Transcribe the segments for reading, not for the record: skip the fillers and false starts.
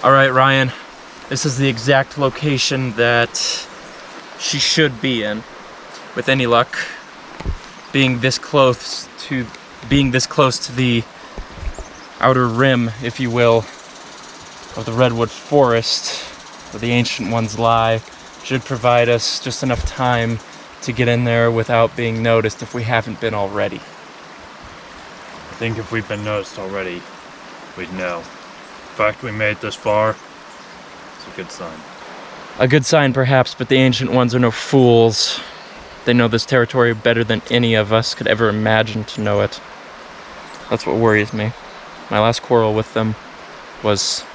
Alright, Ryan. This is the exact location that she should be in. With any luck, being this close to the outer rim, if you will, of the redwood forest where the ancient ones lie, should provide us just enough time to get in there without being noticed if we haven't been already. I think if we've been noticed already, we'd know. The fact we made it this far, it's a good sign. A good sign perhaps, but the ancient ones are no fools. They know this territory better than any of us could ever imagine to know it. That's what worries me. My last quarrel with them was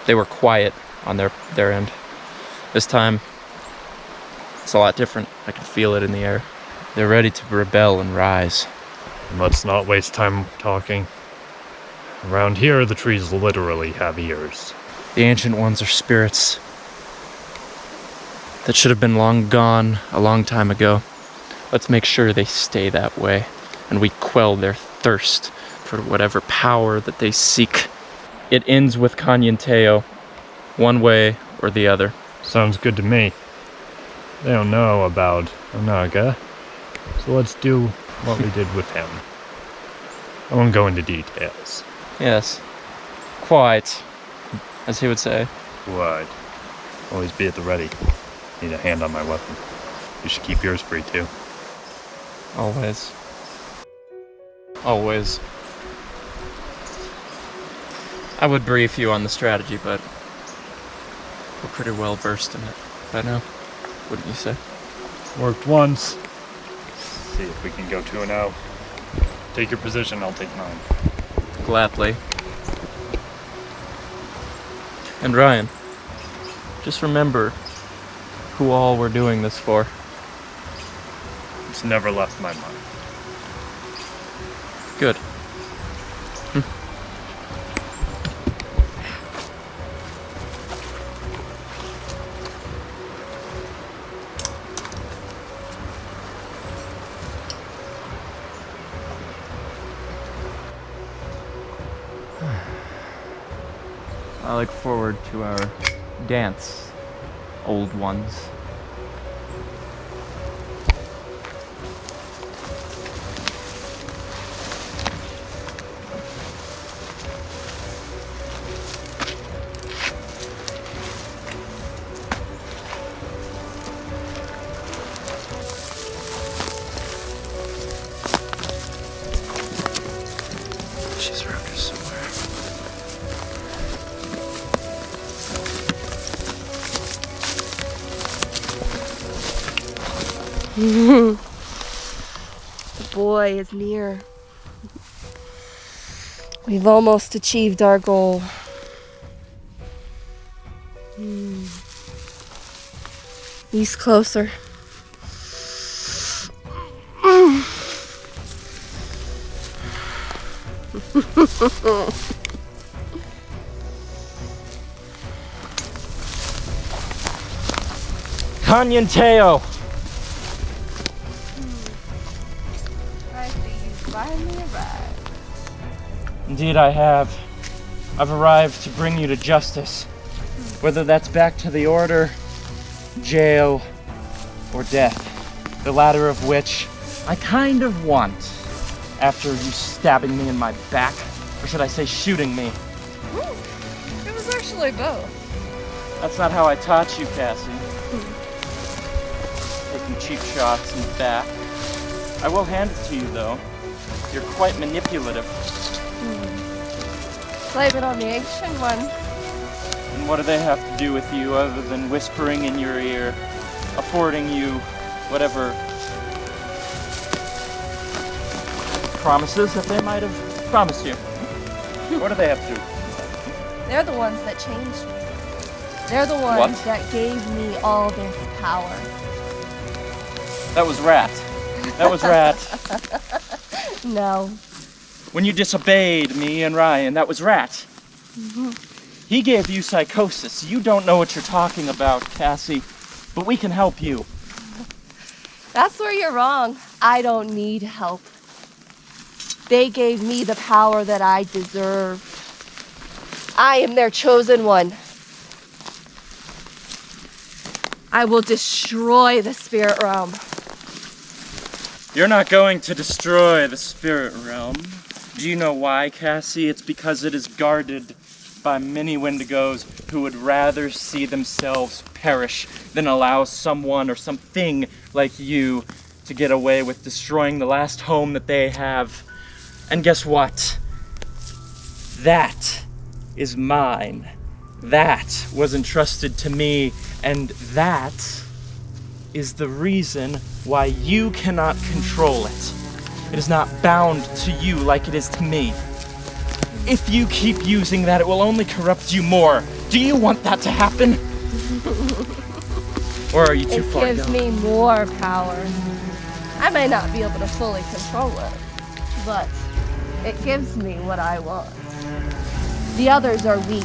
they were quiet on their end. This time, it's a lot different. I can feel it in the air. They're ready to rebel and rise. Let's not waste time talking. Around here, the trees literally have ears. The ancient ones are spirits that should have been long gone a long time ago. Let's make sure they stay that way, and we quell their thirst for whatever power that they seek. It ends with Canyanteo, one way or the other. Sounds good to me. They don't know about Onaga, so let's do what we did with him. I won't go into details. Yes, quite, as he would say. What? Always be at the ready. Need a hand on my weapon. You should keep yours free too. Always. Always. I would brief you on the strategy, but we're pretty well versed in it by now, wouldn't you say? Worked once. See if we can go 2-0. Take your position, I'll take mine. Gladly. And Ryan, just remember who all we're doing this for. It's never left my mind. Good. I look forward to our dance, old ones. She's around here somewhere. The boy is near. We've almost achieved our goal. He's closer. Canyanteo! I see you finally arrived. Indeed I have. I've arrived to bring you to justice. Whether that's back to the order, jail, or death. The latter of which I kind of want after you stabbing me in my back. Or should I say shooting me? It was actually both. That's not how I taught you, Cassie. Taking cheap shots in the back. I will hand it to you, though. You're quite manipulative. Blame it on the ancient one. And what do they have to do with you other than whispering in your ear, affording you whatever promises that they might have promised you? What do they have to do? They're the ones that changed me. They're the ones that gave me all this power. That was Rat. That was Rat. No. When you disobeyed me and Ryan, that was Rat. He gave you psychosis. You don't know what you're talking about, Cassie, but we can help you. That's where you're wrong. I don't need help. They gave me the power that I deserve. I am their chosen one. I will destroy the spirit realm. You're not going to destroy the spirit realm. Do you know why, Cassie? It's because it is guarded by many Wendigos who would rather see themselves perish than allow someone or something like you to get away with destroying the last home that they have. And guess what? That is mine. That was entrusted to me, and that is the reason why you cannot control it. It is not bound to you like it is to me. If you keep using that, it will only corrupt you more. Do you want that to happen? Or are you too far It gives gone? me more power. I may not be able to fully control it, but it gives me what I want. The others are weak.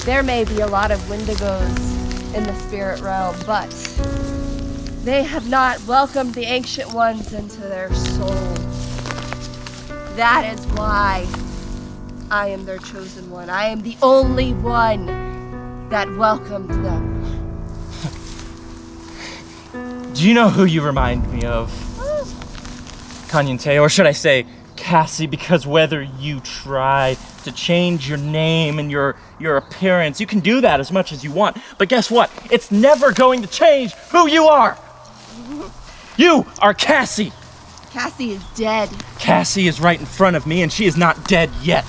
There may be a lot of Wendigos in the spirit realm, but they have not welcomed the Ancient Ones into their soul. That is why I am their chosen one. I am the only one that welcomed them. Do you know who you remind me of? Kanyente, or should I say Cassie, because whether you try to change your name and your appearance, you can do that as much as you want. But guess what? It's never going to change who you are. You are Cassie. Cassie is dead. Cassie is right in front of me, and she is not dead yet.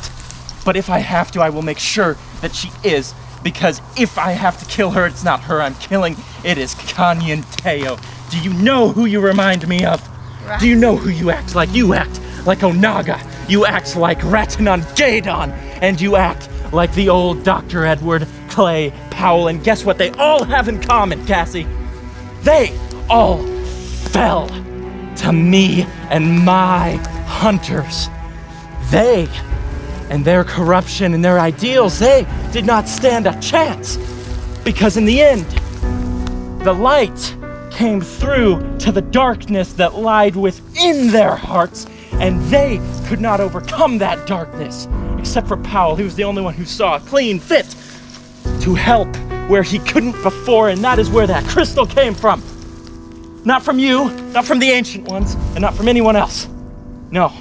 But if I have to, I will make sure that she is, because if I have to kill her, it's not her I'm killing, it is Kanyenteo. Do you know who you remind me of? Right. Do you know who you act like? You act like Onaga. You act like Ratinon Gaydon. And you act like the old Dr. Edward Clay Powell. And guess what they all have in common, Cassie? They all fell to me and my hunters. They and their corruption and their ideals, they did not stand a chance. Because in the end, the light came through to the darkness that lied within their hearts, and they could not overcome that darkness, except for Powell. He was the only one who saw a clean fit to help where he couldn't before, and that is where that crystal came from. Not from you, not from the Ancient Ones, and not from anyone else. No,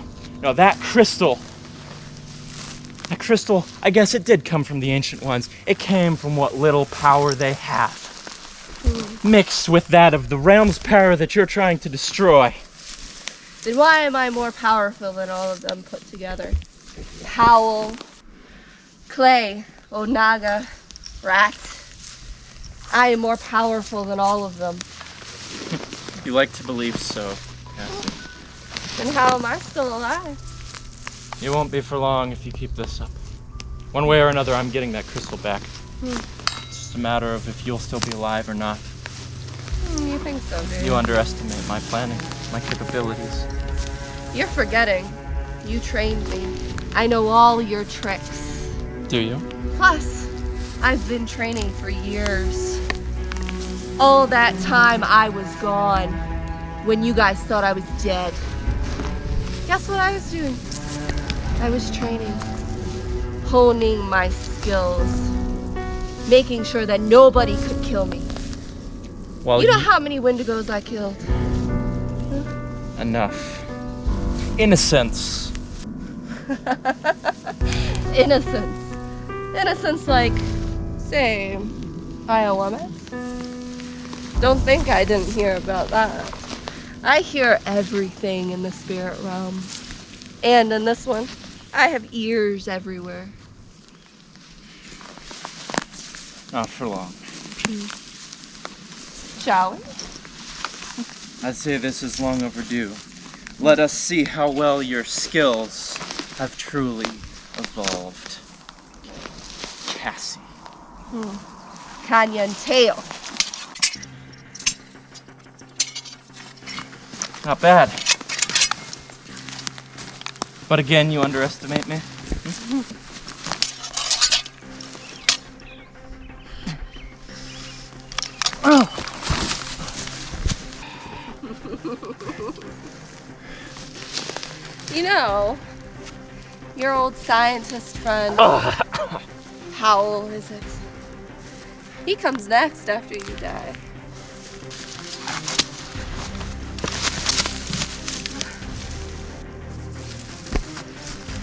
that crystal, I guess it did come from the Ancient Ones. It came from what little power they have, mixed with that of the realm's power that you're trying to destroy. Then why am I more powerful than all of them put together? Powell, Clay, Onaga, Rat. I am more powerful than all of them. You like to believe so, Cassie. Then how am I still alive? You won't be for long if you keep this up. One way or another, I'm getting that crystal back. It's just a matter of if you'll still be alive or not. You think so, dude? You underestimate my planning, my capabilities. You're forgetting. You trained me. I know all your tricks. Do you? Plus, I've been training for years. All that time I was gone when you guys thought I was dead. Guess what I was doing? I was training, honing my skills, making sure that nobody could kill me. Well, You know how many Wendigos I killed? Enough. Innocence. Innocence. Innocence like, say, Iowa. Don't think I didn't hear about that. I hear everything in the spirit realm. And in this one, I have ears everywhere. Not for long. Shall we? I'd say this is long overdue. Let us see how well your skills have truly evolved. Cassie. Kanyenteo. Not bad. But again, you underestimate me. You know, your old scientist friend Powell, is it? He comes next after you die.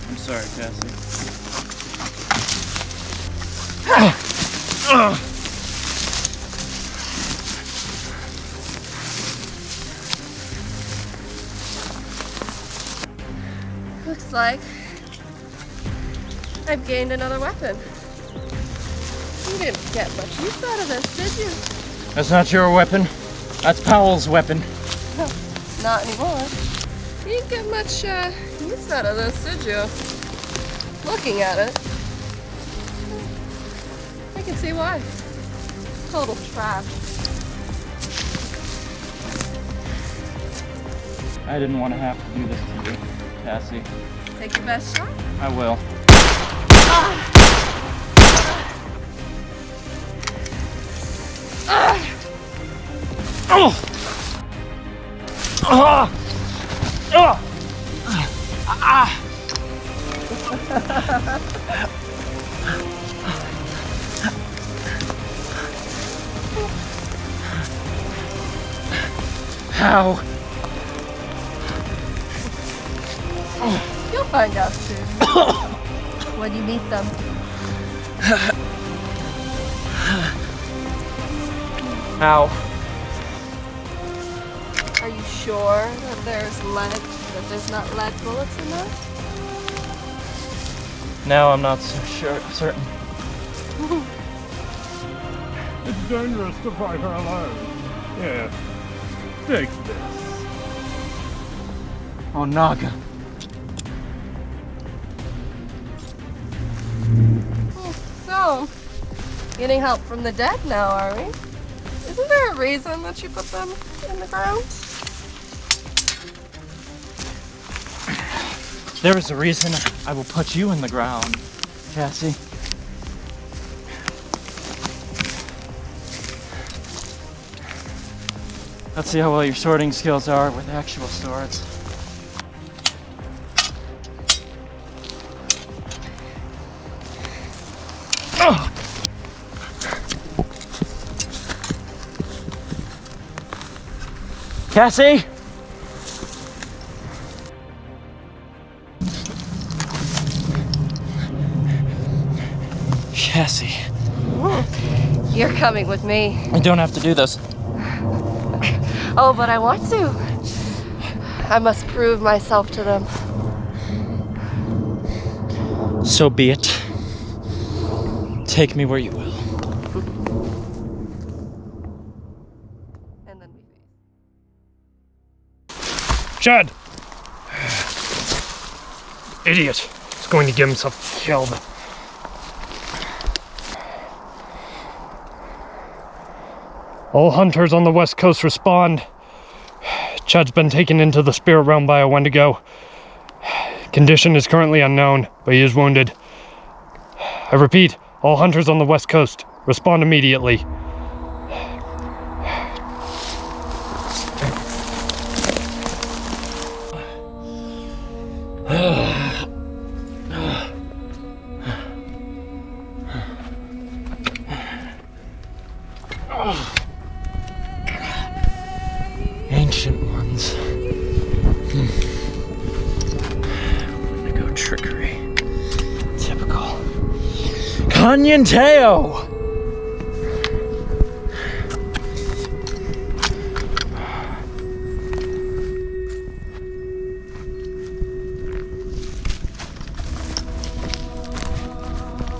I'm sorry, Cassie. Looks like I've gained another weapon. You didn't get much use out of this, did you? That's not your weapon. That's Powell's weapon. No, not anymore. You didn't get much use out of this, did you? Looking at it, I can see why. Total trash. I didn't want to have to do this to you, Cassie. Take your best shot. I will. How? You'll find out soon. When you meet them. How? Are you sure that there's not lead bullets in that? Now I'm not so certain. It's dangerous to fight her alone. Yeah. Take this. Oh, Naga. So, getting help from the dead now, are we? Isn't there a reason that you put them in the ground? There is a reason I will put you in the ground, Cassie. Let's see how well your sorting skills are with actual swords. Oh! Cassie? Cassie. You're coming with me. I don't have to do this. Oh, but I want to. I must prove myself to them. So be it. Take me where you will. And then we Chad! Idiot. He's going to get himself killed. All hunters on the west coast respond. Chad's been taken into the spirit realm by a Wendigo. Condition is currently unknown, but he is wounded. I repeat, all hunters on the west coast, respond immediately. Ancient ones. Wendigo trickery. Typical. Canyanteo!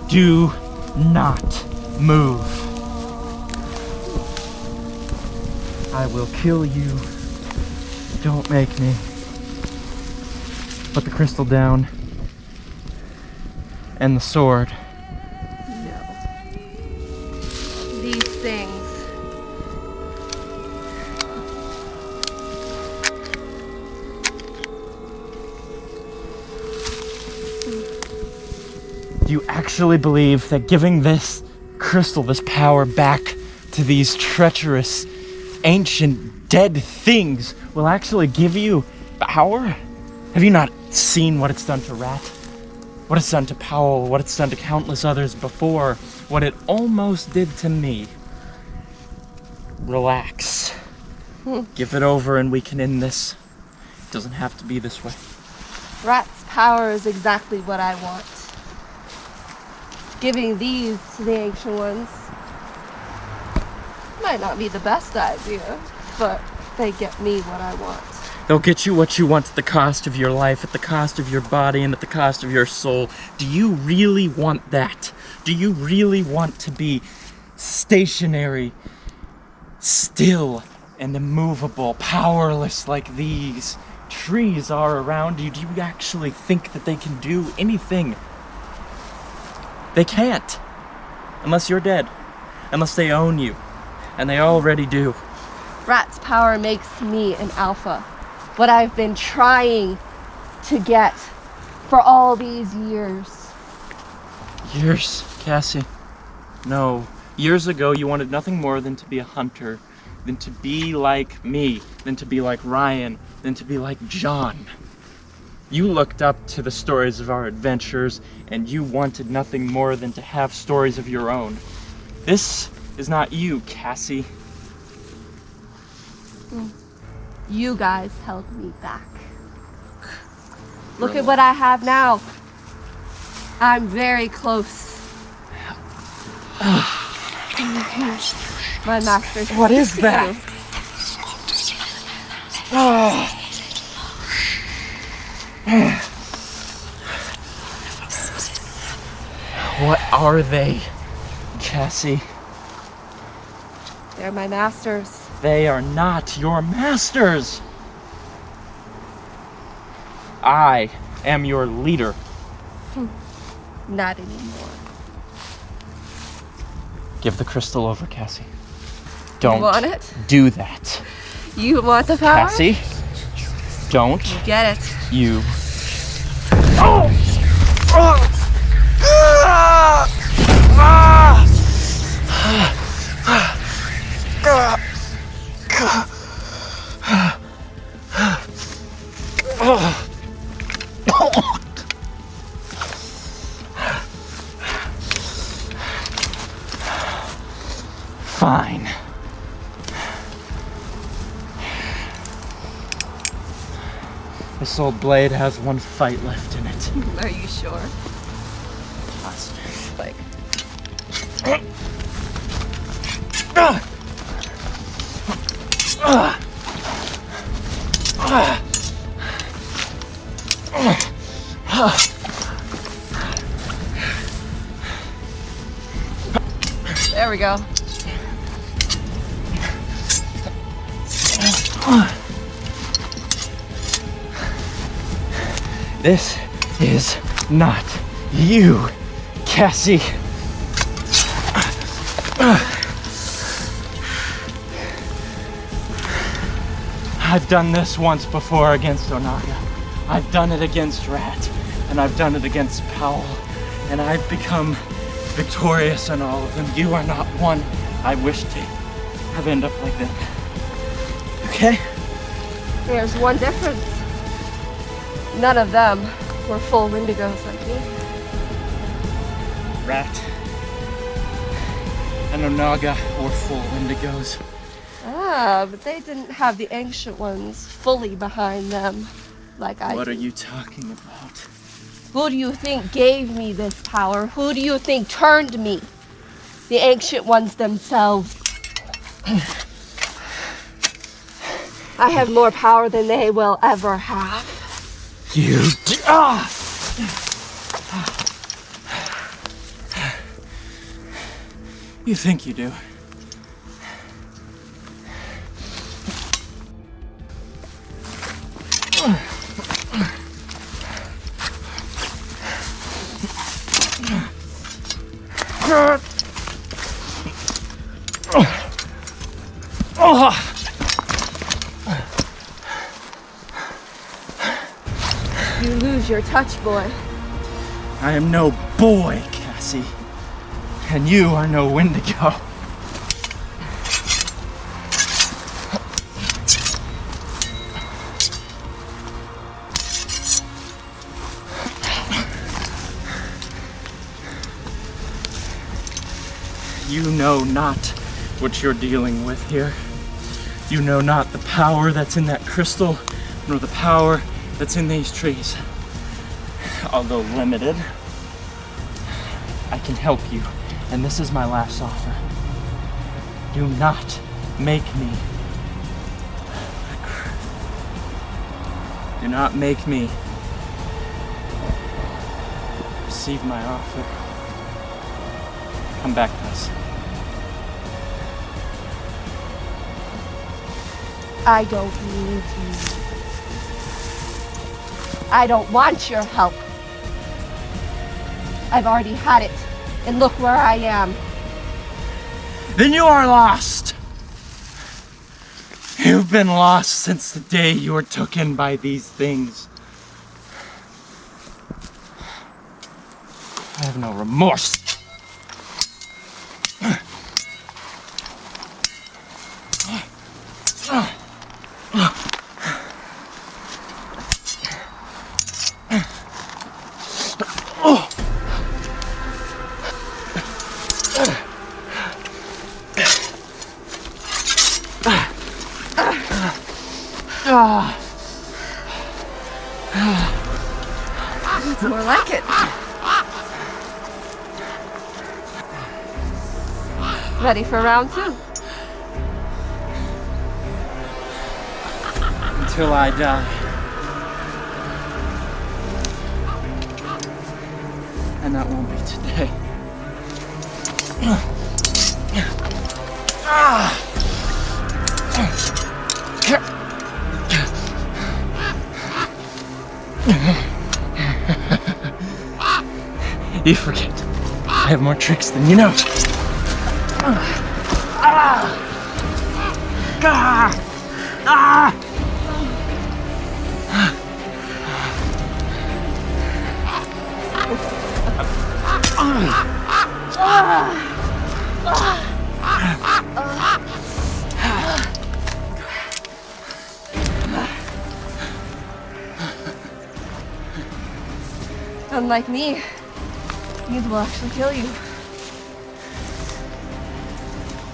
Do not move. I will kill you. Don't make me. Put the crystal down. And the sword. No. These things. Do you actually believe that giving this crystal, this power back to these treacherous, ancient, dead things will actually give you power? Have you not seen what it's done to Rat? What it's done to Powell, what it's done to countless others before, what it almost did to me. Relax. Give it over and we can end this. It doesn't have to be this way. Rat's power is exactly what I want. Giving these to the Ancient Ones might not be the best idea, but they get me what I want. They'll get you what you want at the cost of your life, at the cost of your body, and at the cost of your soul. Do you really want that? Do you really want to be stationary, still, and immovable, powerless like these trees are around you? Do you actually think that they can do anything? They can't. Unless you're dead. Unless they own you. And they already do. Rat's power makes me an alpha. What I've been trying to get for all these years. Years, Cassie. No. Years ago, you wanted nothing more than to be a hunter, than to be like me, than to be like Ryan, than to be like John. You looked up to the stories of our adventures, and you wanted nothing more than to have stories of your own. This is not you, Cassie. You guys held me back. Look at what I have now. I'm very close. My master's. What is that? What are they, Cassie? They're my masters. They are not your masters. I am your leader. Not anymore. Give the crystal over, Cassie. Don't You want it? do that. You want the power? Cassie, don't Get it. you. Oh! Fine. This old blade has one fight left in it. Are you sure? Positive. Like, there we go. This is not you, Cassie. I've done this once before against Onaga. I've done it against Rat, and I've done it against Powell, and I've become victorious in all of them. You are not one. I wish to have end up like them. Okay? There's one difference. None of them were full Wendigos like me. Rat and Onaga were full Wendigos. Ah, but they didn't have the Ancient Ones fully behind them like I What do. are you talking about? Who do you think gave me this power? Who do you think turned me? The Ancient Ones themselves. I have more power than they will ever have. You ah! You think you do. You lose your touch, boy. I am no boy, Cassie. And you are no Wendigo. know not what you're dealing with here. You know not the power that's in that crystal, nor the power that's in these trees. Although limited, I can help you, and this is my last offer. Do not make me. Do not make me receive my offer. Come back to us. I don't need you. I don't want your help. I've already had it, and look where I am. Then you are lost. You've been lost since the day you were taken by these things. I have no remorse. It's more like it. Ready for round 2? Until I die. And that won't be today. You forget. I have more tricks than you know. Unlike me, these will actually kill you.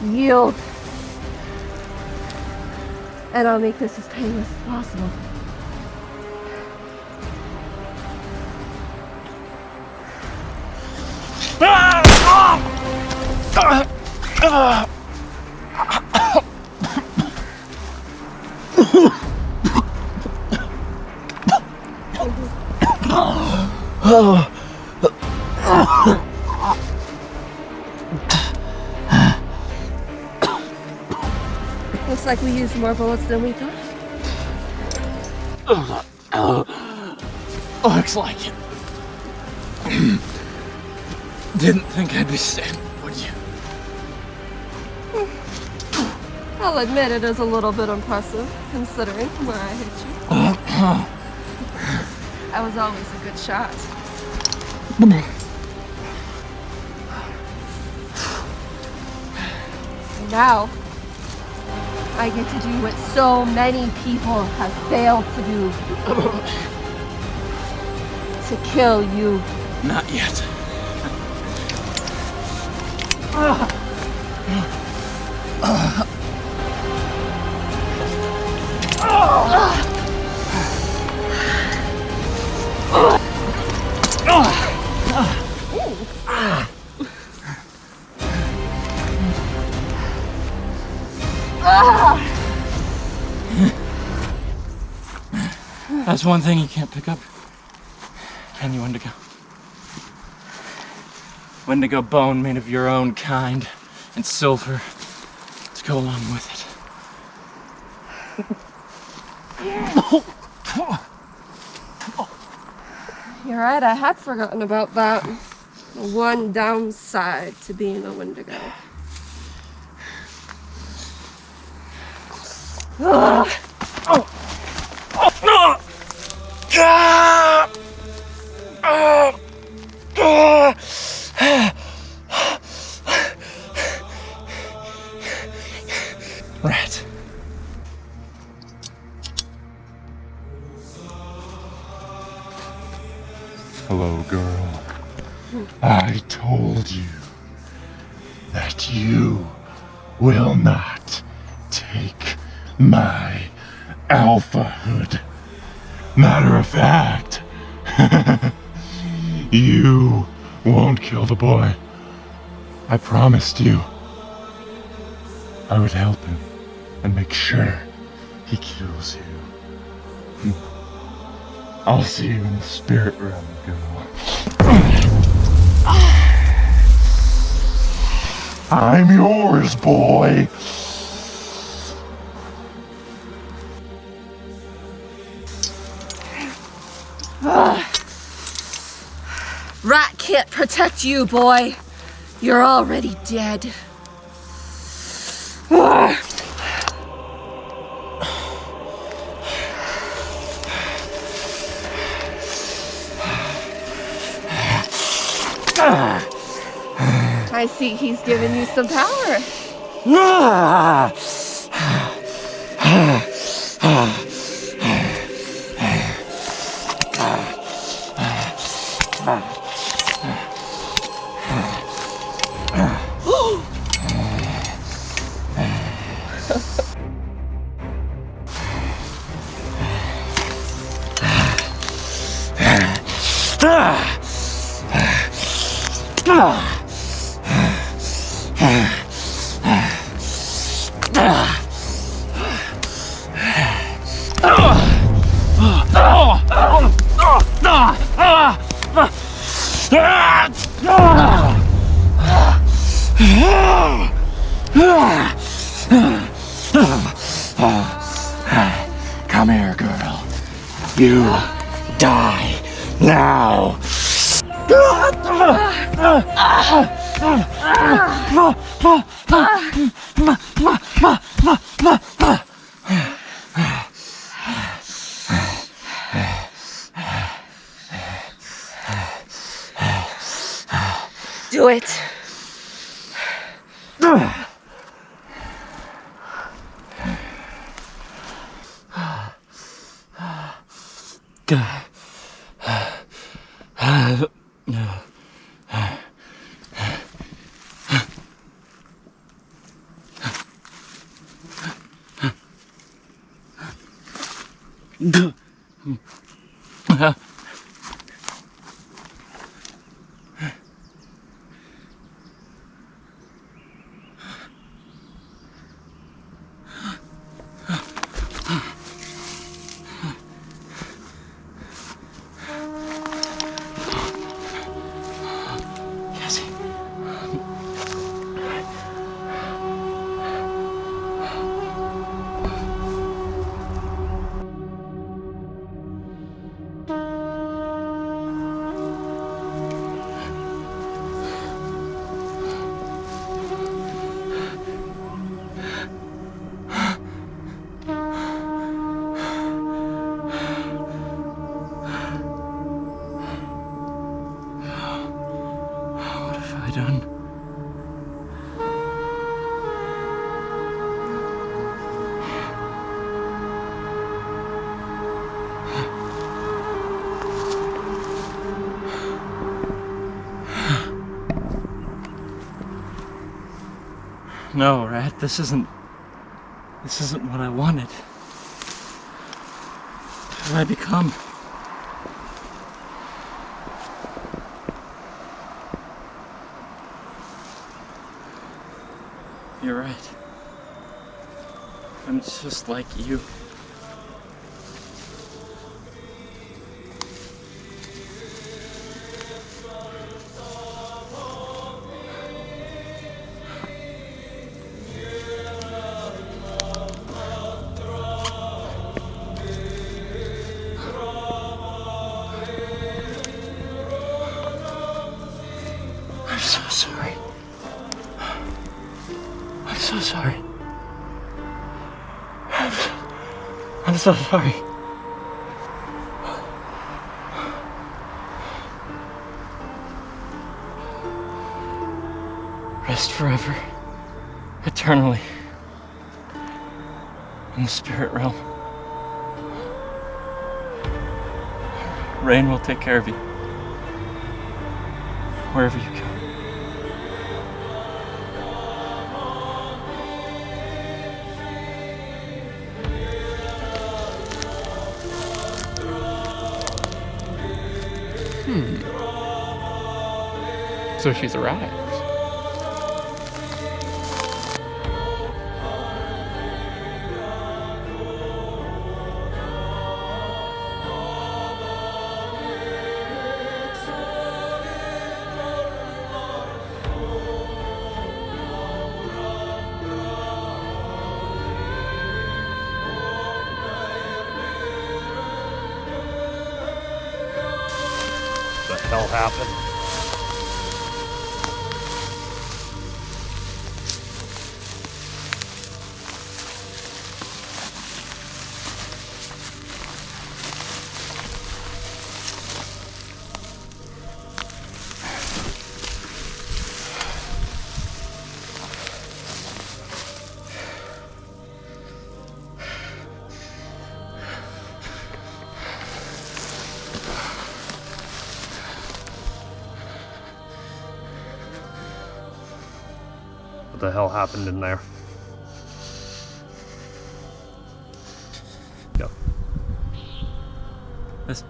Yield. And I'll make this as painless as possible. Looks like we used more bullets than we thought. Looks like it. Didn't think I'd be standing, would you? I'll admit it is a little bit impressive, considering where I hit you. I was always a good shot. And now, I get to do what so many people have failed to do. To kill you. Not yet. That's one thing you can't pick up. Can you, Wendigo? Wendigo bone made of your own kind, and silver to go along with it. You're right, I had forgotten about that. The one downside to being a Wendigo. Ugh. Rat. Hello, girl. I told you. that you will not take my alphahood. Matter of fact, you won't kill the boy. I promised you I would help him and make sure he kills you. I'll see you in the spirit realm, girl. I'm yours, boy. Rat can't protect you, boy. You're already dead. I see he's given you some power. Come here, girl. You die now. Do it. Done. No, Rat, this isn't what I wanted. What have I become? You're right. I'm just like you. I'm so sorry. I'm so sorry. I'm so sorry. Rest forever, eternally, in the spirit realm. Rain will take care of you, wherever you go. So she's arrived. What the hell happened? What the hell happened in there? Go. This.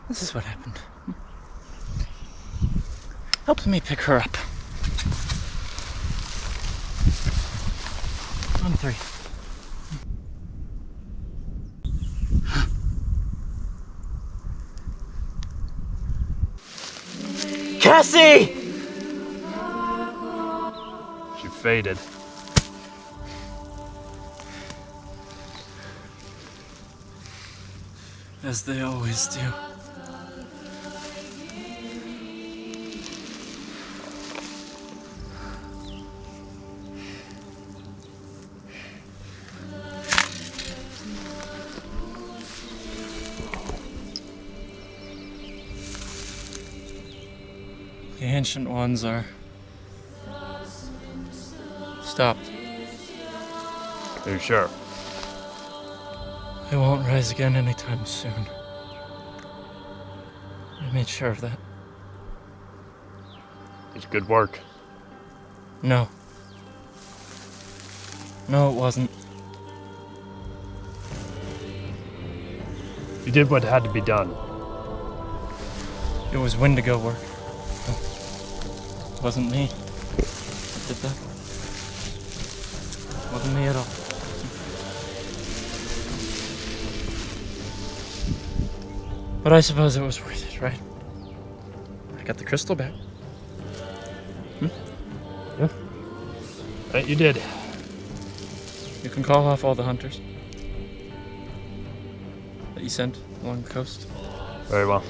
This is what happened. Help me pick her up. On 3. Cassie! She faded. As they always do. The ancient ones are stopped. Are you sure? They won't rise again anytime soon. I made sure of that. It's good work. No. No, it wasn't. You did what had to be done. It was Wendigo work. It wasn't me that did that. It wasn't me at all. But I suppose it was worth it, right? I got the crystal back. That you did. You can call off all the hunters that you sent along the coast. Very well.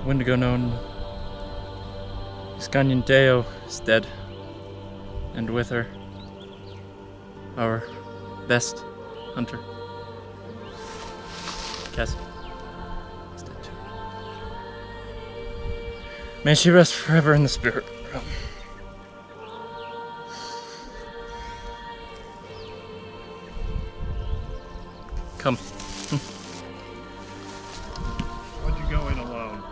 Wendigo known Iskanyan Deo is dead. And with her, our best hunter. Cassie is dead too. May she rest forever in the spirit realm. Come. Why'd you go in alone?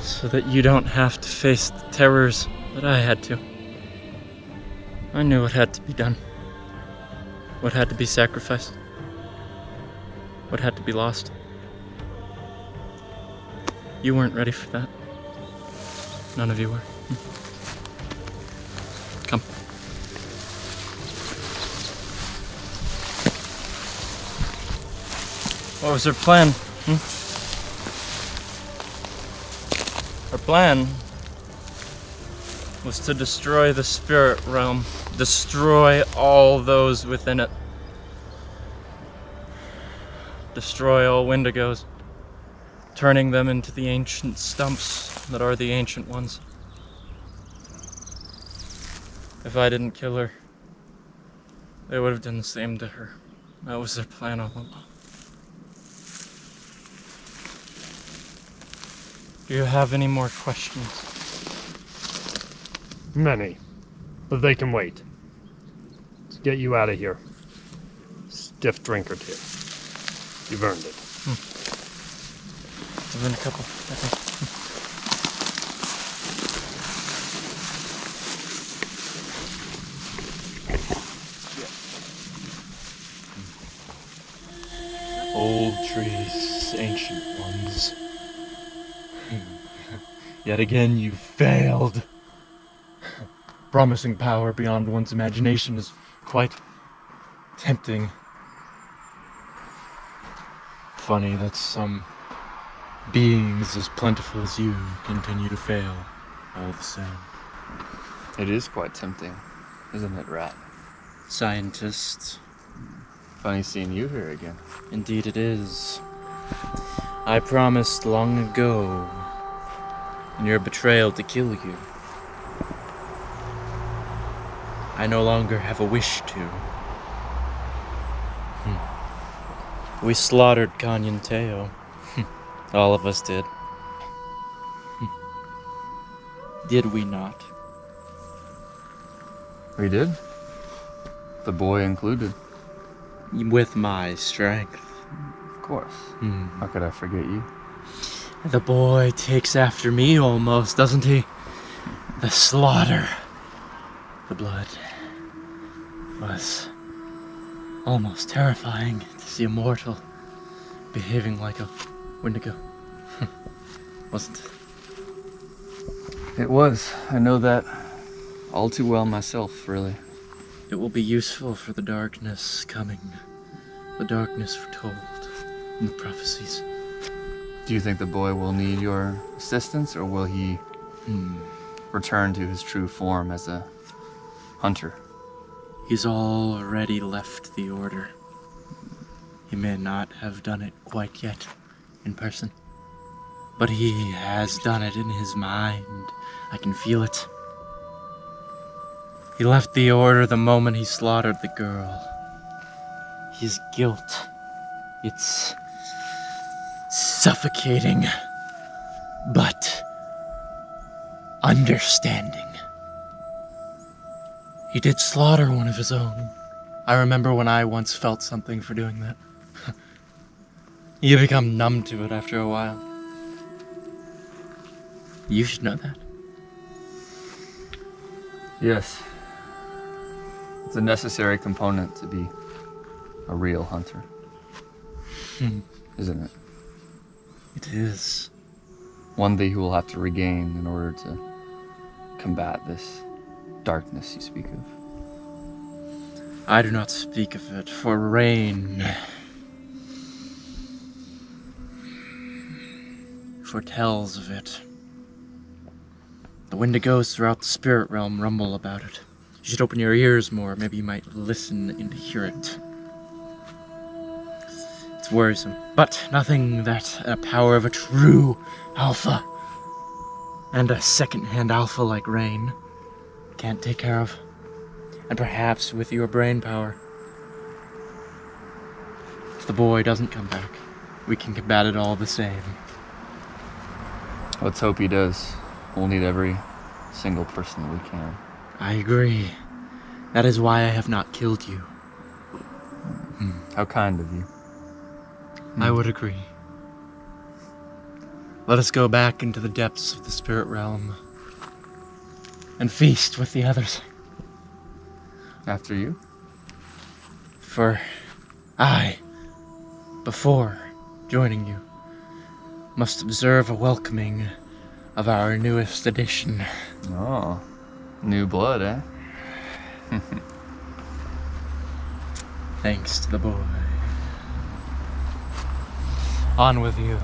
So that you don't have to face the terrors that I had to. I knew what had to be done. What had to be sacrificed. What had to be lost. You weren't ready for that. None of you were. Come. What was her plan? Her plan was to destroy the spirit realm, destroy all those within it, destroy all Wendigos, turning them into the ancient stumps that are the ancient ones. If I didn't kill her, they would have done the same to her. That was their plan all along. Do you have any more questions? Many. But they can wait. Let's get you out of here. Stiff drink or two. You've earned it. I've been a couple, I think. Old trees, ancient ones. Yet again you failed. Promising power beyond one's imagination is quite tempting. Funny that some beings as plentiful as you continue to fail all the same. It is quite tempting, isn't it, Rat? Scientists. Funny seeing you here again. Indeed it is. I promised long ago in your betrayal to kill you. I no longer have a wish to. We slaughtered Kanyon Teo. All of us did. Did we not? We did. The boy included. With my strength. Of course. How could I forget you? The boy takes after me almost, doesn't he? The slaughter. The blood was almost terrifying to see a mortal behaving like a Wendigo. Wasn't it? It was. I know that all too well myself, really. It will be useful for the darkness coming. The darkness foretold in the prophecies. Do you think the boy will need your assistance, or will he return to his true form as a hunter? He's already left the order. He may not have done it quite yet in person, but he has done it in his mind. I can feel it. He left the order the moment he slaughtered the girl. His guilt, it's suffocating, but understanding. He did slaughter one of his own. I remember when I once felt something for doing that. You become numb to it after a while. You should know that. Yes. It's a necessary component to be a real hunter. Isn't it? It is. One that you will have to regain in order to combat this darkness you speak of. I do not speak of it, for rain foretells of it. The Wendigos throughout the spirit realm rumble about it. You should open your ears more, maybe you might listen and hear it. It's worrisome, but nothing that a power of a true alpha and a second-hand alpha like Rain can't take care of. And perhaps with your brain power, if the boy doesn't come back, we can combat it all the same. Let's hope he does. We'll need every single person that we can. I agree. That is why I have not killed you. How kind of you. I would agree. Let us go back into the depths of the spirit realm and feast with the others. After you? For I, before joining you, must observe a welcoming of our newest addition. Oh, new blood, eh? Thanks to the boy. On with you.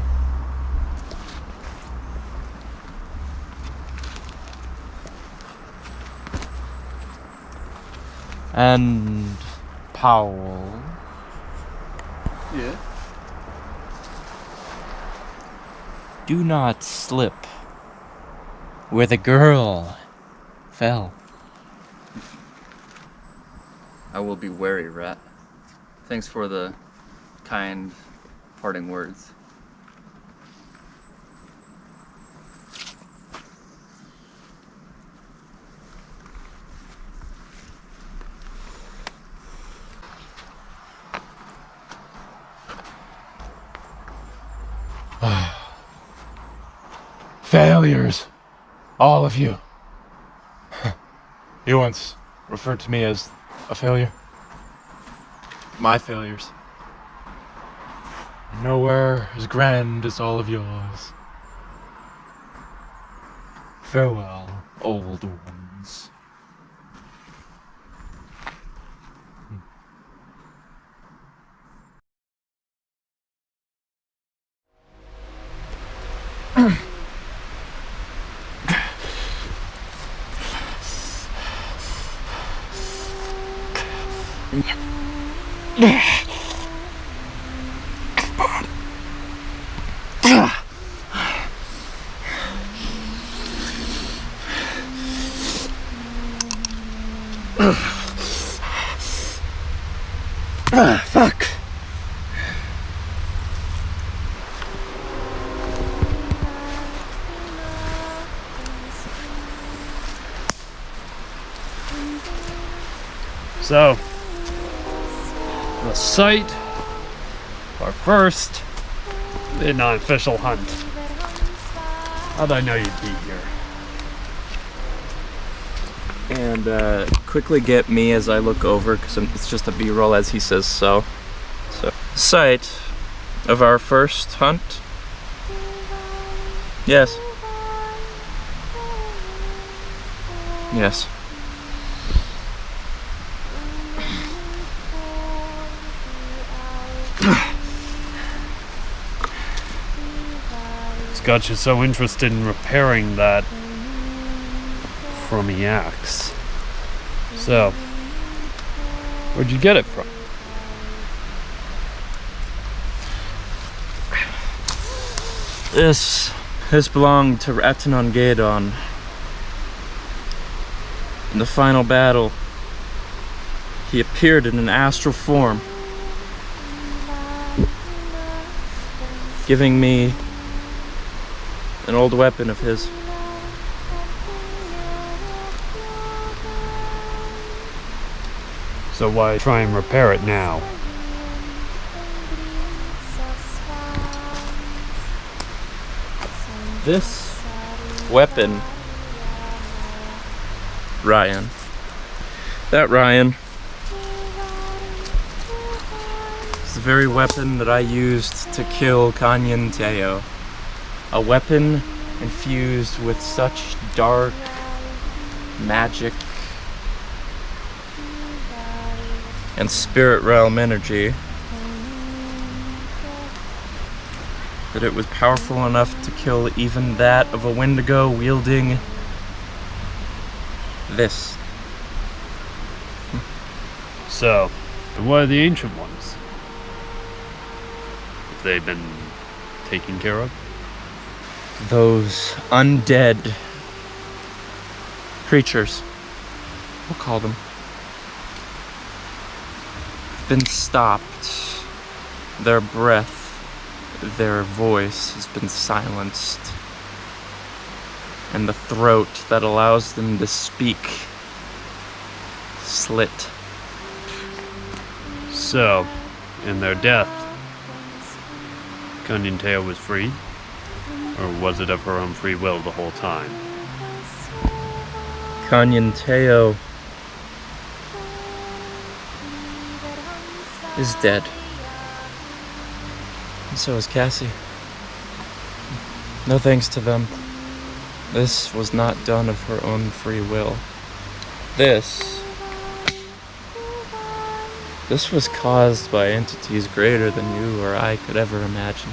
And Powell. Yeah. Do not slip where the girl fell. I will be wary, Rat. Thanks for the kind parting words. Failures. All of you. You once referred to me as a failure. My failures. nowhere as grand as all of yours. Farewell, old ones. Fuck. So, the site of our first non-official hunt. How'd I know you'd be here? And quickly get me as I look over, because it's just a B-roll as he says so. So, site of our first hunt. Yes. Yes. What's got you so interested in repairing that crummy axe? So, where'd you get it from? This belonged to Ratanon Gaedon. In the final battle, he appeared in an astral form, giving me an old weapon of his. So why try and repair it now? This weapon, Ryan. That Ryan is the very weapon that I used to kill Kanyan Teo. A weapon infused with such dark magic and spirit realm energy that it was powerful enough to kill even that of a Wendigo wielding this. So, and what are the ancient ones? Have they been taken care of? Those undead creatures, we'll call them, have been stopped. Their breath, their voice has been silenced, and the throat that allows them to speak slit. So, in their death, Kanyan Teo was freed? Or was it of her own free will the whole time? Kanyan Teo is dead. And so is Cassie. No thanks to them. This was not done of her own free will. This was caused by entities greater than you or I could ever imagine.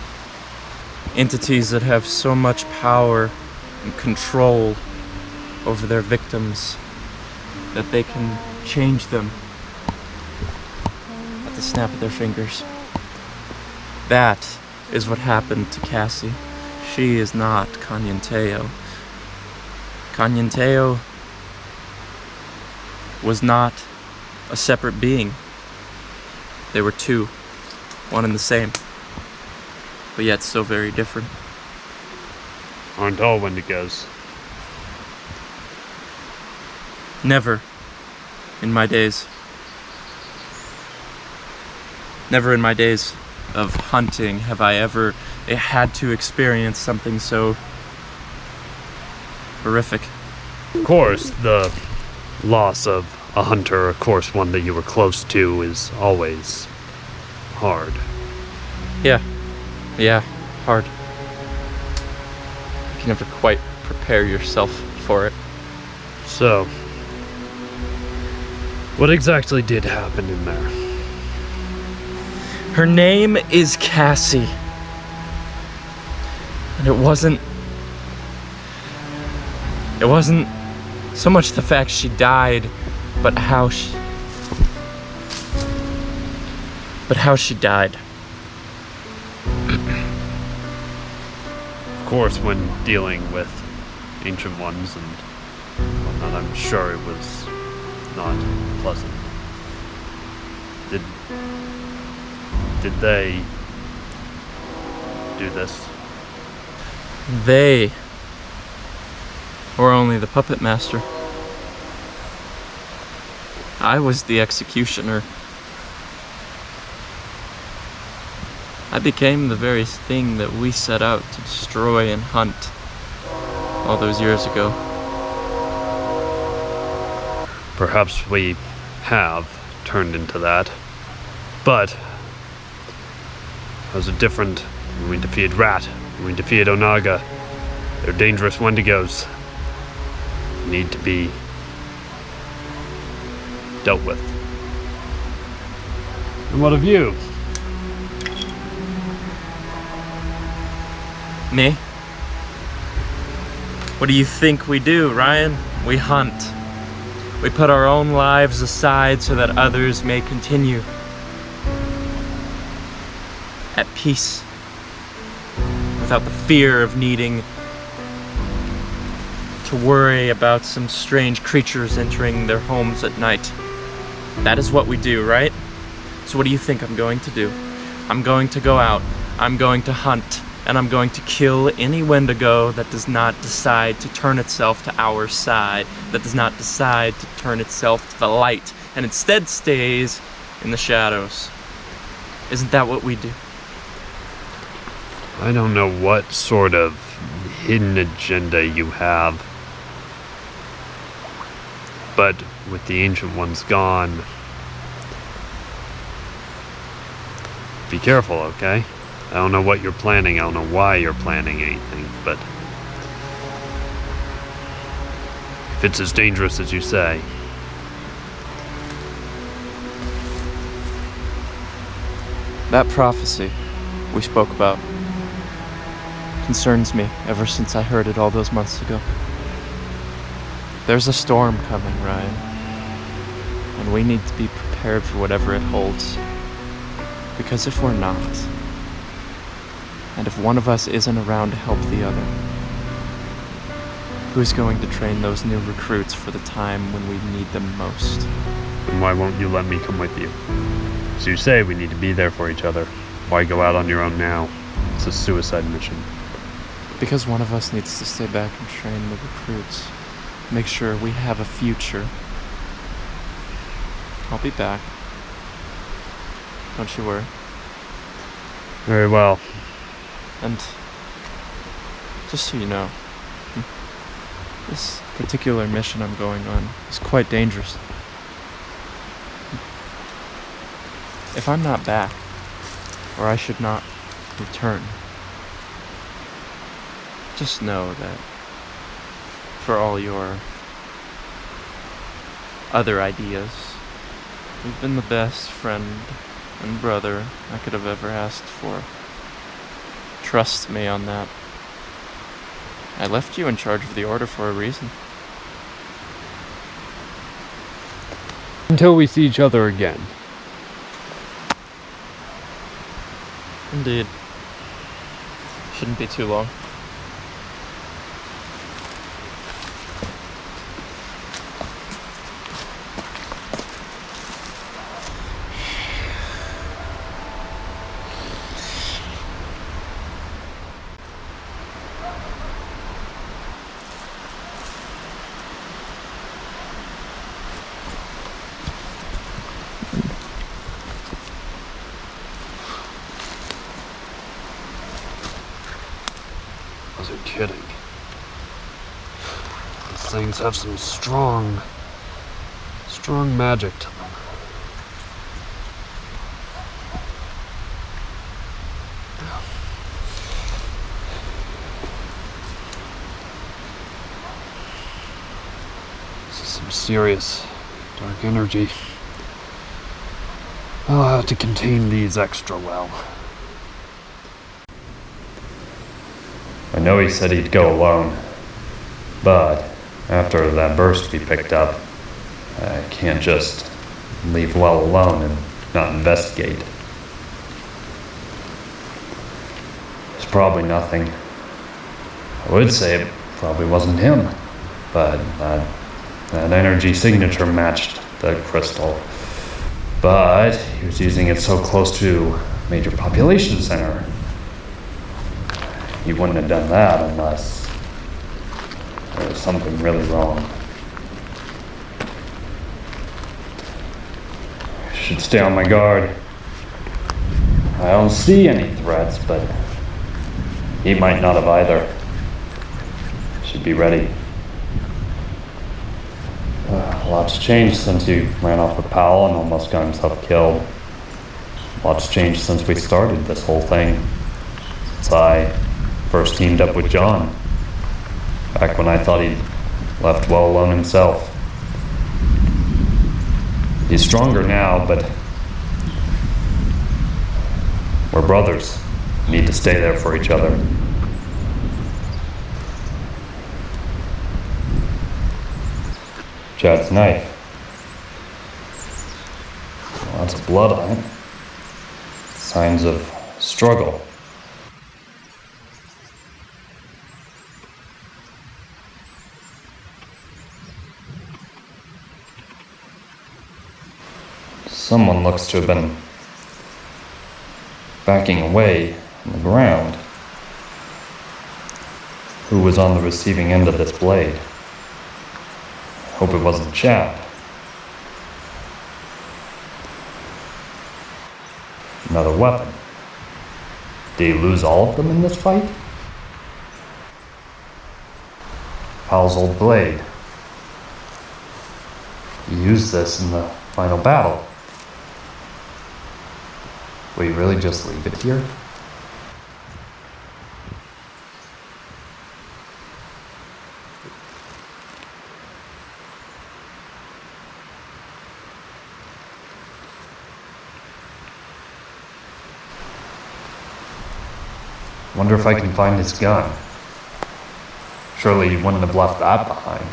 Entities that have so much power and control over their victims that they can change them at the snap of their fingers. That is what happened to Cassie. She is not Kanyan Teo. Kanyan Teo was not a separate being. They were two, one and the same, but yet so very different. Aren't all Wendigos? Never in my days. Never in my days of hunting have I ever had to experience something so horrific. Of course, the loss of a hunter, of course one that you were close to, is always hard. Yeah, Yeah, hard. You can never quite prepare yourself for it. So, what exactly did happen in there? Her name is Cassie. And it wasn't so much the fact she died, but how she died. Of course, when dealing with ancient ones and whatnot, I'm sure it was not pleasant. Did they do this? They were only the puppet master. I was the executioner. I became the very thing that we set out to destroy and hunt all those years ago. Perhaps we have turned into that, but it was a different. When we defeated Rat, when we defeated Onaga, they're dangerous Wendigos. Need to be dealt with. And what of you? Me? What do you think we do, Ryan? We hunt. We put our own lives aside so that others may continue at peace, without the fear of needing to worry about some strange creatures entering their homes at night. That is what we do, right? So what do you think I'm going to do? I'm going to go out, I'm going to hunt, and I'm going to kill any Wendigo that does not decide to turn itself to our side, that does not decide to turn itself to the light, and instead stays in the shadows. Isn't that what we do? I don't know what sort of hidden agenda you have, but with the Ancient Ones gone, be careful, okay? I don't know what you're planning, I don't know why you're planning anything, but if it's as dangerous as you say. That prophecy we spoke about concerns me ever since I heard it all those months ago. There's a storm coming, Ryan, and we need to be prepared for whatever it holds. Because if we're not, and if one of us isn't around to help the other, who's going to train those new recruits for the time when we need them most? Then why won't you let me come with you? So you say we need to be there for each other. Why go out on your own now? It's a suicide mission. Because one of us needs to stay back and train the recruits. Make sure we have a future. I'll be back. Don't you worry. Very well. And just so you know, this particular mission I'm going on is quite dangerous. If I'm not back, or I should not return, just know that for all your other ideas, you've been the best friend and brother I could have ever asked for. Trust me on that. I left you in charge of the order for a reason. Until we see each other again. Indeed. Shouldn't be too long. I wasn't kidding. These things have some strong magic to them. mysterious dark energy. I'll have to contain these extra well. I know he said he'd go alone, but after that burst we picked up, I can't just leave well alone and not investigate. It's probably nothing. I would say it probably wasn't him, but that energy signature matched the crystal. But he was using it so close to a major population center. He wouldn't have done that unless there was something really wrong. I should stay on my guard. I don't see any threats, but he might not have either. Should be ready. Lots changed since he ran off with Powell and almost got himself killed. Lots changed since we started this whole thing. Since I first teamed up with John. Back when I thought he'd left well alone himself. He's stronger now, but we're brothers. We need to stay there for each other. Chad's knife. Lots of blood on it. Signs of struggle. Someone looks to have been backing away on the ground. Who was on the receiving end of this blade? Hope it wasn't Chad. Another weapon. Did he lose all of them in this fight? Powell's old blade. He used this in the final battle. Will you really just leave it here? Wonder if I can find his gun. Surely he wouldn't have left that behind.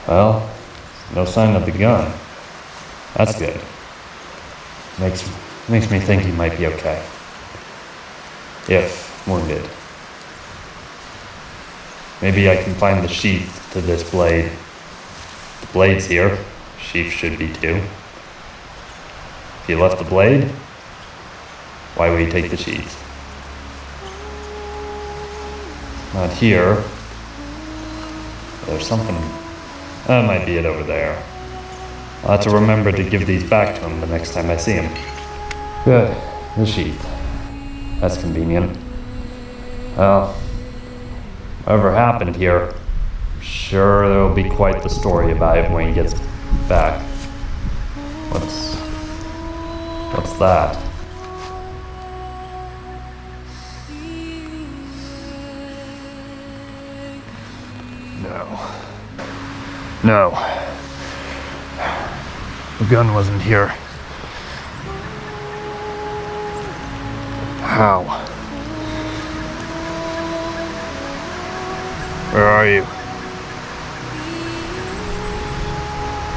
Well, no sign of the gun. That's good. Makes me think he might be okay. If wounded. Maybe I can find the sheath to this blade. The blade's here. Sheath should be too. If he left the blade, why would he take the sheath? Not here. There's something. That might be it over there. I'll have to remember to give these back to him the next time I see him. Good. The sheath. That's convenient. Well, whatever happened here, I'm sure there'll be quite the story about it when he gets back. What's that? No. The gun wasn't here. How? Where are you?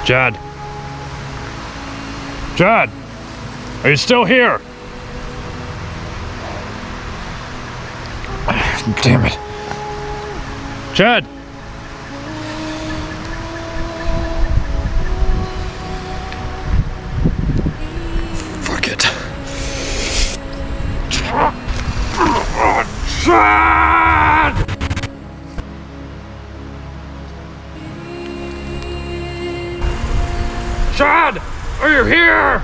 Chad? Chad! Are you still here? Damn it. Chad! Fuck it. Chad! Chad! Are you here?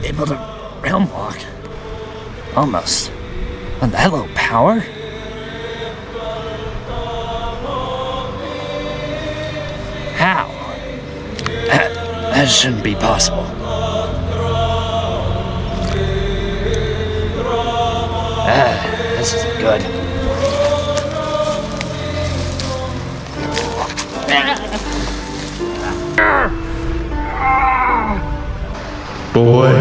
Able to realm walk. Almost. And hello, power? How? That shouldn't be possible. This isn't good. Boy.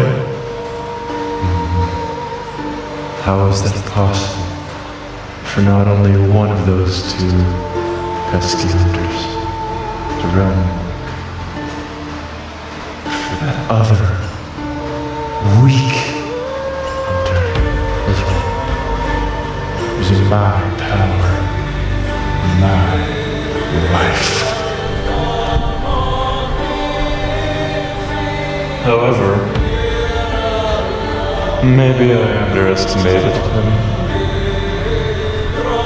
How is that possible? For not only one of those two pesky hunters to run, for that other weak hunter as well, using my power, my life. However, maybe I underestimated him.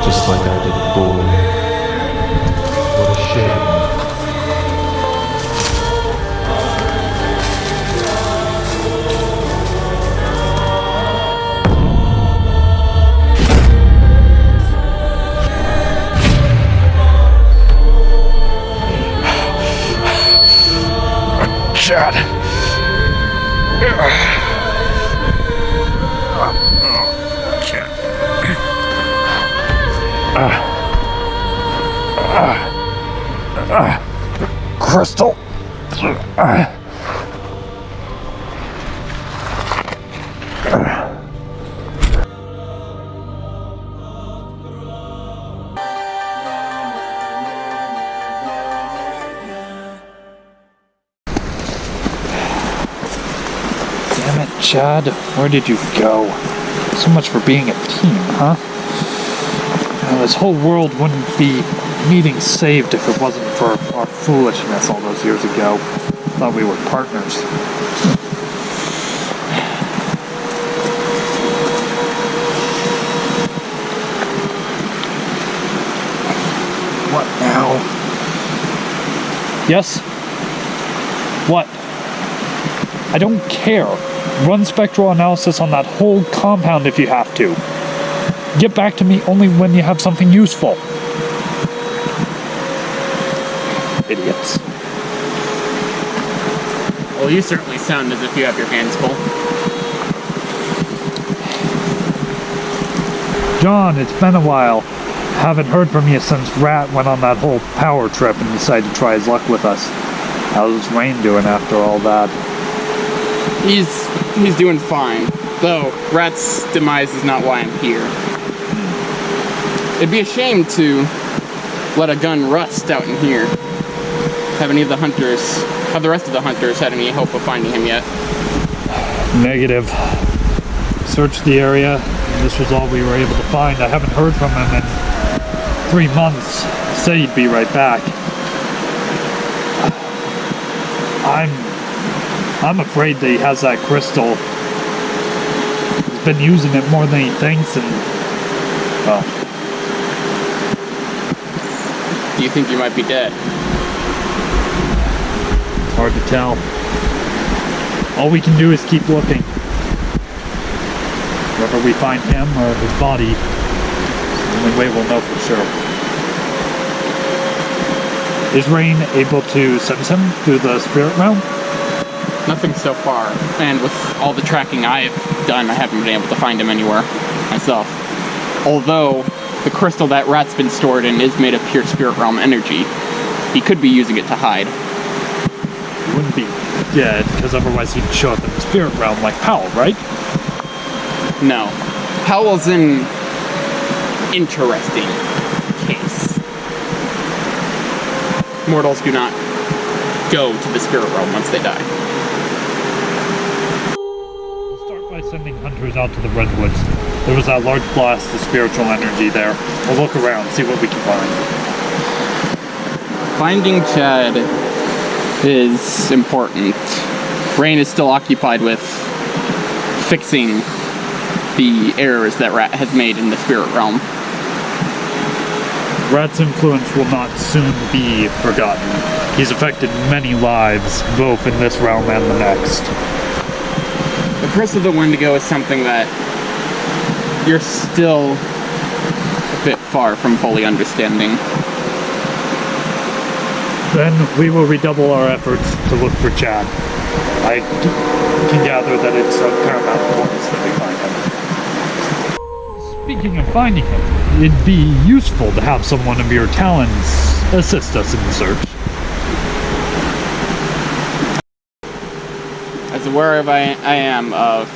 Just like I did the boy. What a shame. Chad. Crystal. Damn it, Chad. Where did you go? So much for being a team, huh? This whole world wouldn't be needing saved if it wasn't for our foolishness all those years ago. Thought we were partners. What now? Yes? What? I don't care. Run spectral analysis on that whole compound if you have to. Get back to me only when you have something useful. Idiots. Well, you certainly sound as if you have your hands full. John, it's been a while. Haven't heard from you since Rat went on that whole power trip and decided to try his luck with us. How's Rain doing after all that? He's doing fine. Though, Rat's demise is not why I'm here. It'd be a shame to let a gun rust out in here. Have the rest of the hunters had any hope of finding him yet? Negative. Searched the area, and this was all we were able to find. I haven't heard from him in 3 months. He said he'd be right back. I'm afraid that he has that crystal. He's been using it more than he thinks, and well. Do you think you might be dead? It's hard to tell. All we can do is keep looking. Whether we find him or his body, it's the only way we'll know for sure. Is Rain able to sense him through the spirit realm? Nothing so far. And with all the tracking I've done, I haven't been able to find him anywhere myself. Although the crystal that Rat's been stored in is made of pure spirit realm energy. He could be using it to hide. He wouldn't be dead, because otherwise he'd show up in the spirit realm like Powell, right? No. Howell's an interesting case. Mortals do not go to the spirit realm once they die. We'll start by sending hunters out to the redwoods. There was that large blast of spiritual energy there. We'll look around, see what we can find. Finding Chad is important. Rain is still occupied with fixing the errors that Rat has made in the spirit realm. Rat's influence will not soon be forgotten. He's affected many lives, both in this realm and the next. The curse of the Wendigo is something that you're still a bit far from fully understanding. Then we will redouble our efforts to look for Chad. I can gather that it's of paramount importance that we find him. Speaking of finding him, it'd be useful to have someone of your talents assist us in the search. As aware of I am of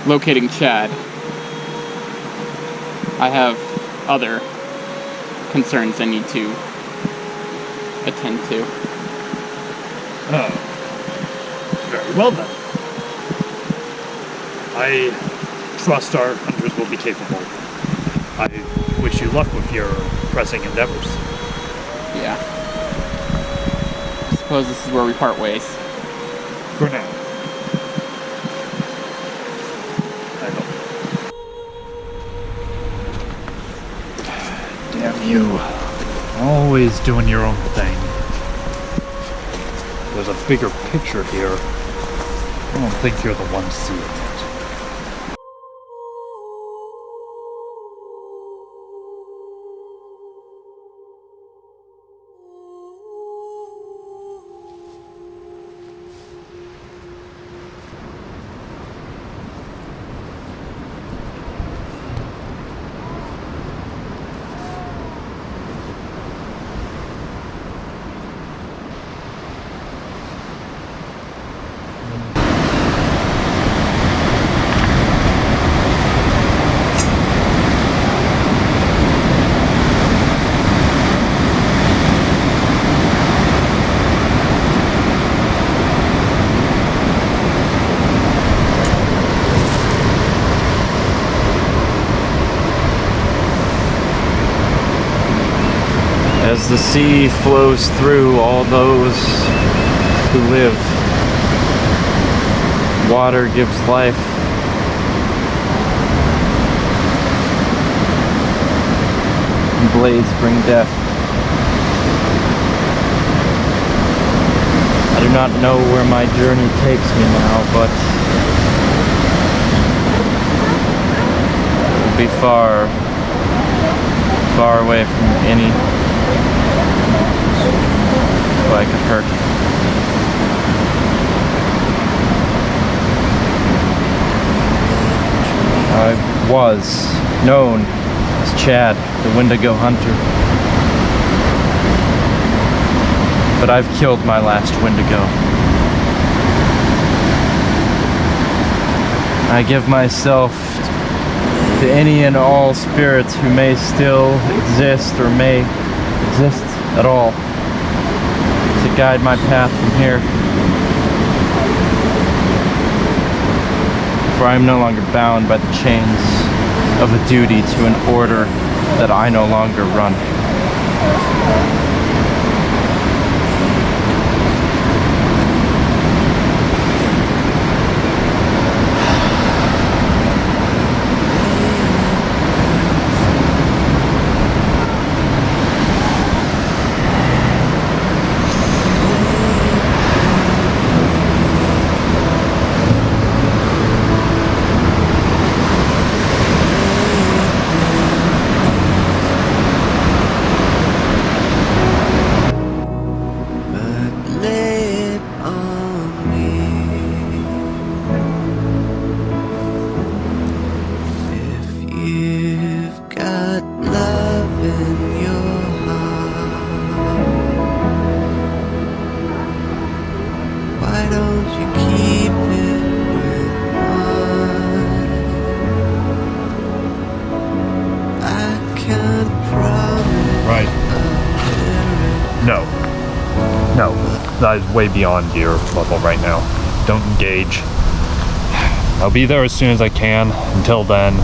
locating Chad, I have other concerns I need to attend to. Oh. Very well then. I trust our hunters will be capable. I wish you luck with your pressing endeavors. Yeah. I suppose this is where we part ways. For now. I hope. Damn you. Always doing your own thing. There's a bigger picture here. I don't think you're the one seeing it. As the sea flows through all those who live, water gives life. And blades bring death. I do not know where my journey takes me now, but it will be far, far away from any who I could hurt. I was known as Chad, the Wendigo hunter. But I've killed my last Wendigo. I give myself to any and all spirits who may still exist or may exist at all, to guide my path from here. For I am no longer bound by the chains of a duty to an order that I no longer run. No, that is way beyond your level right now. Don't engage. I'll be there as soon as I can. Until then,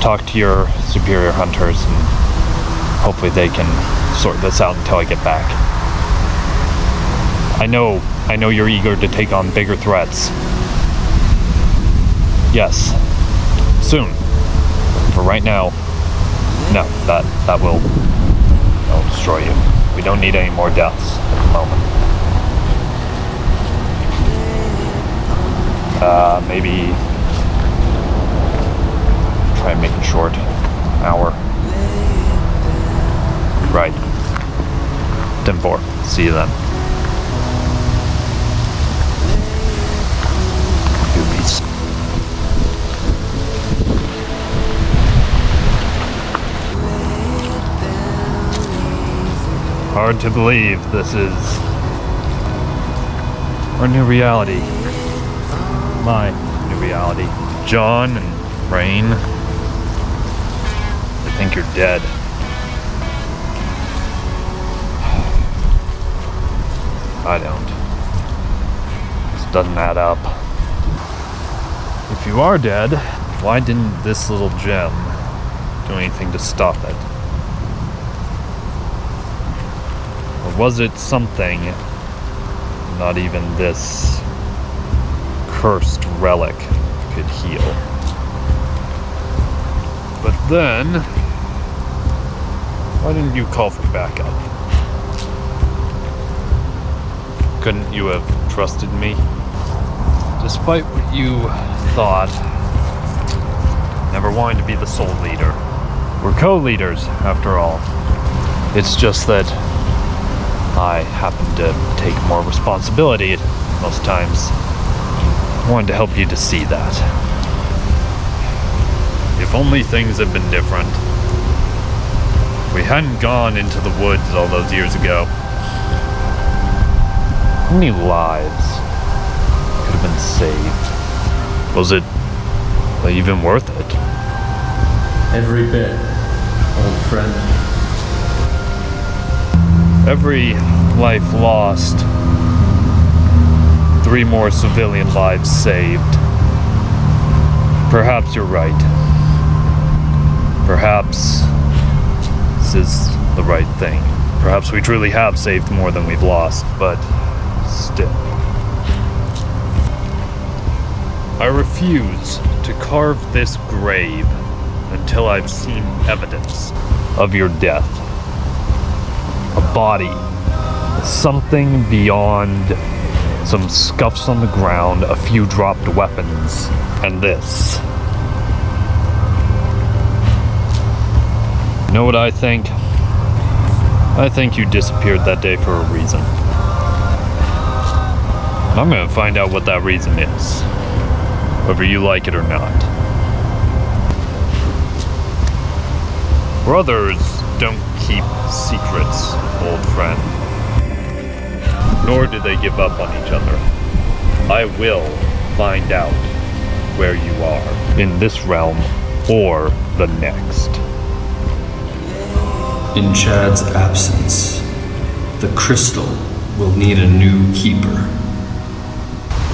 talk to your superior hunters and hopefully they can sort this out until I get back. I know you're eager to take on bigger threats. Yes, soon. For right now, no, that will destroy you. We don't need any more deaths at the moment. Maybe try and make it short. Hour. Right. 10-4. See you then. Goobies. Hard to believe this is our new reality. My new reality. John and Rain, I think you're dead. I don't. This doesn't add up. If you are dead, why didn't this little gem do anything to stop it? Or was it something not even this cursed relic could heal? But then, why didn't you call for backup? Couldn't you have trusted me? Despite what you thought, never wanted to be the sole leader. We're co-leaders, after all. It's just that I happen to take more responsibility most times. I wanted to help you to see that. If only things had been different. If we hadn't gone into the woods all those years ago, how many lives could have been saved? Was it even worth it? Every bit, old friend. Every life lost, 3 more civilian lives saved. Perhaps you're right. Perhaps this is the right thing. Perhaps we truly have saved more than we've lost, but still. I refuse to carve this grave until I've seen evidence of your death. A body. Something beyond some scuffs on the ground, a few dropped weapons, and this. You know what I think? I think you disappeared that day for a reason. And I'm gonna find out what that reason is, whether you like it or not. Brothers don't keep secrets, old friend. Nor do they give up on each other. I will find out where you are, in this realm or the next. In Chad's absence, the crystal will need a new keeper.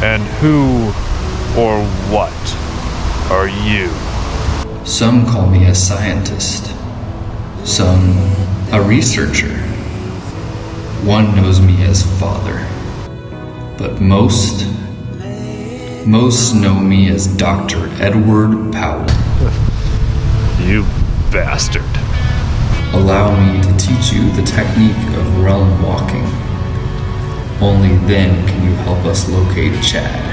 And who or what are you? Some call me a scientist, some a researcher. One knows me as father, but most know me as Dr. Edward Powell. You bastard. Allow me to teach you the technique of realm walking. Only then can you help us locate Chad.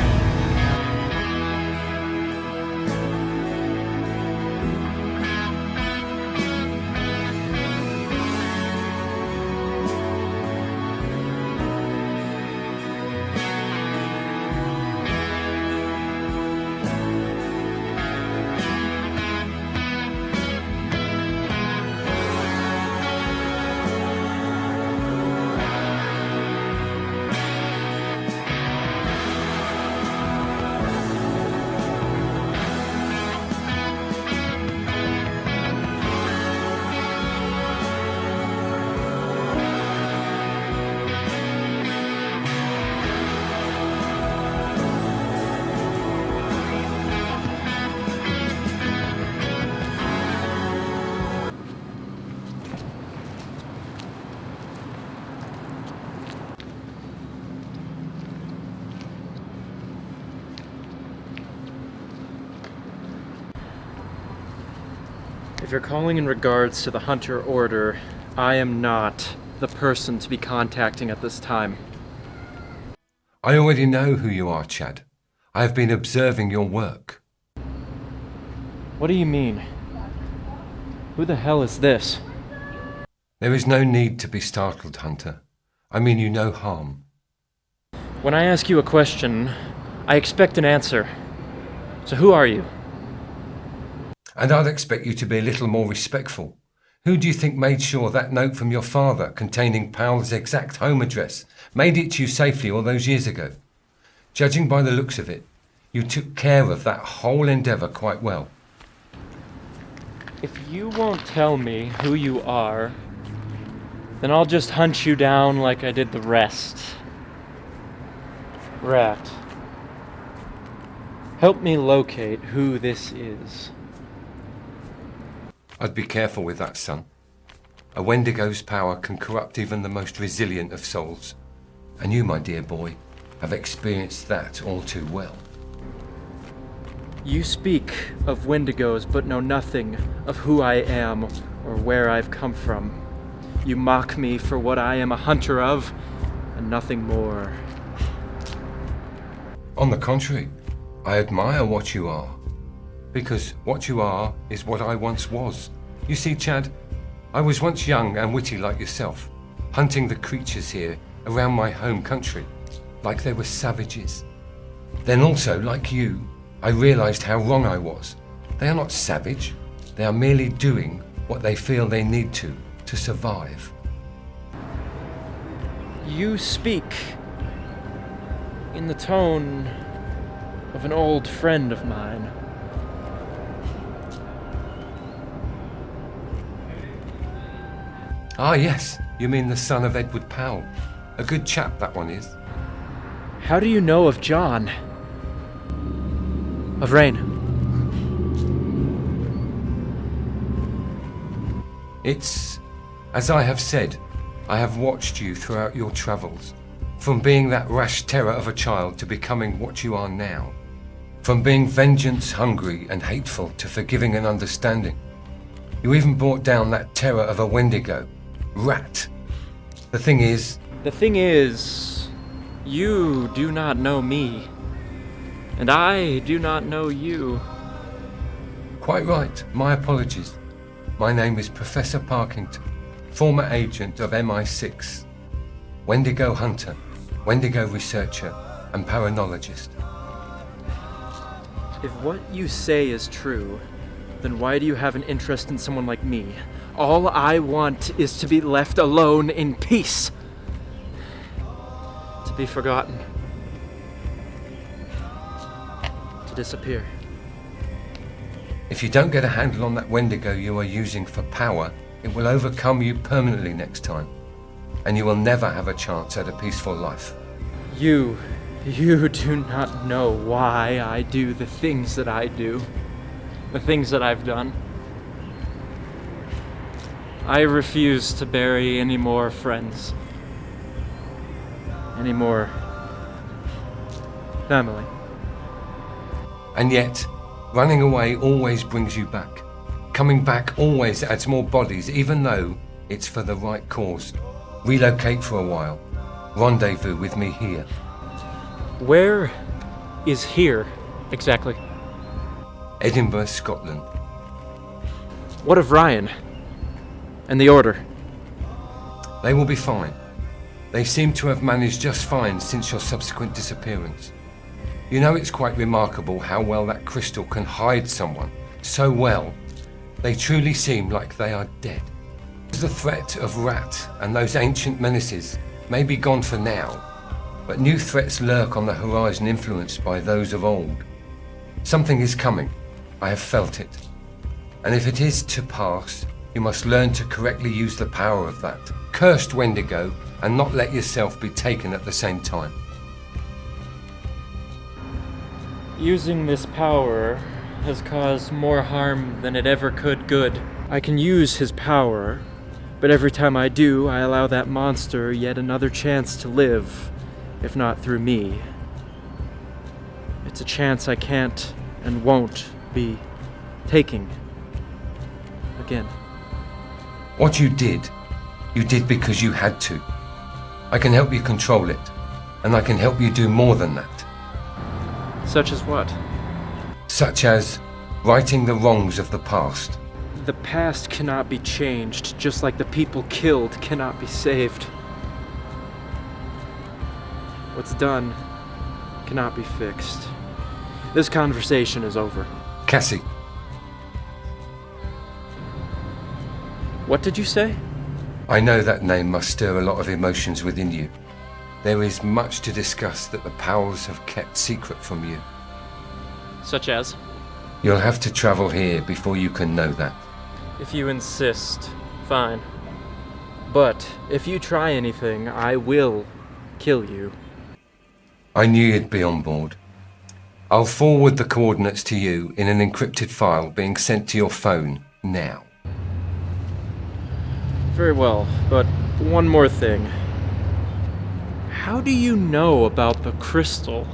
If you're calling in regards to the Hunter Order, I am not the person to be contacting at this time. I already know who you are, Chad. I have been observing your work. What do you mean? Who the hell is this? There is no need to be startled, Hunter. I mean you no harm. When I ask you a question, I expect an answer. So who are you? And I'd expect you to be a little more respectful. Who do you think made sure that note from your father, containing Powell's exact home address, made it to you safely all those years ago? Judging by the looks of it, you took care of that whole endeavour quite well. If you won't tell me who you are, then I'll just hunt you down like I did the rest. Rat, help me locate who this is. I'd be careful with that, son. A Wendigo's power can corrupt even the most resilient of souls. And you, my dear boy, have experienced that all too well. You speak of Wendigos, but know nothing of who I am or where I've come from. You mock me for what I am a hunter of, and nothing more. On the contrary, I admire what you are. Because what you are is what I once was. You see, Chad, I was once young and witty like yourself, hunting the creatures here around my home country, like they were savages. Then also, like you, I realized how wrong I was. They are not savage. They are merely doing what they feel they need to survive. You speak in the tone of an old friend of mine. Ah, yes, you mean the son of Edward Powell. A good chap, that one is. How do you know of John? Of Rain? It's, as I have said, I have watched you throughout your travels. From being that rash terror of a child to becoming what you are now. From being vengeance hungry and hateful to forgiving and understanding. You even brought down that terror of a Wendigo. Rat. The thing is, you do not know me. And I do not know you. Quite right. My apologies. My name is Professor Parkington, former agent of MI6, Wendigo hunter, Wendigo researcher, and paranologist. If what you say is true, then why do you have an interest in someone like me? All I want is to be left alone in peace. To be forgotten. To disappear. If you don't get a handle on that Wendigo you are using for power, it will overcome you permanently next time. And you will never have a chance at a peaceful life. You do not know why I do the things that I do. The things that I've done. I refuse to bury any more friends. Any more family. And yet, running away always brings you back. Coming back always adds more bodies, even though it's for the right cause. Relocate for a while. Rendezvous with me here. Where is here, exactly? Edinburgh, Scotland. What of Ryan? And the Order? They will be fine. They seem to have managed just fine since your subsequent disappearance. You know, it's quite remarkable how well that crystal can hide someone. So well, they truly seem like they are dead. The threat of Rat and those ancient menaces may be gone for now, but new threats lurk on the horizon influenced by those of old. Something is coming. I have felt it. And if it is to pass, you must learn to correctly use the power of that cursed Wendigo and not let yourself be taken at the same time. Using this power has caused more harm than it ever could good. I can use his power, but every time I do, I allow that monster yet another chance to live, if not through me. It's a chance I can't and won't be taking again. What you did because you had to. I can help you control it, and I can help you do more than that. Such as what? Such as righting the wrongs of the past. The past cannot be changed, just like the people killed cannot be saved. What's done cannot be fixed. This conversation is over. Cassie, What did you say? I know that name must stir a lot of emotions within you. There is much to discuss that the powers have kept secret from you. Such as? You'll have to travel here before you can know that. If you insist, fine. But if you try anything, I will kill you. I knew you'd be on board. I'll forward the coordinates to you in an encrypted file being sent to your phone now. Very well, but one more thing. How do you know about the crystal?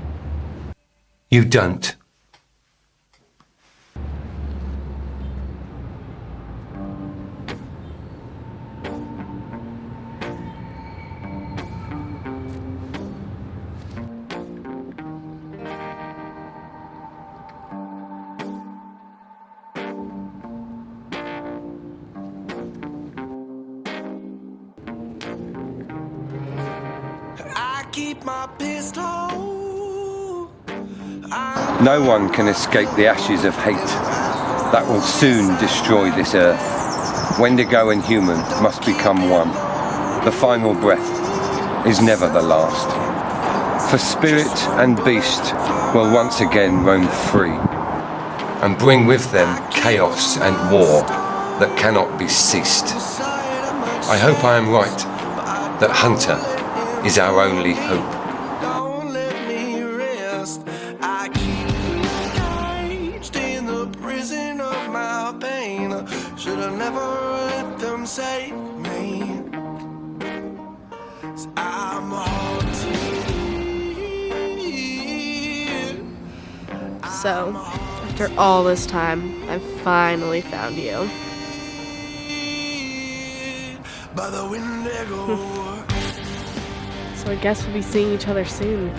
You don't. No one can escape the ashes of hate that will soon destroy this earth. Wendigo and human must become one. The final breath is never the last. For spirit and beast will once again roam free and bring with them chaos and war that cannot be ceased. I hope I am right that Hunter is our only hope. So, after all this time, I've finally found you. So I guess we'll be seeing each other soon.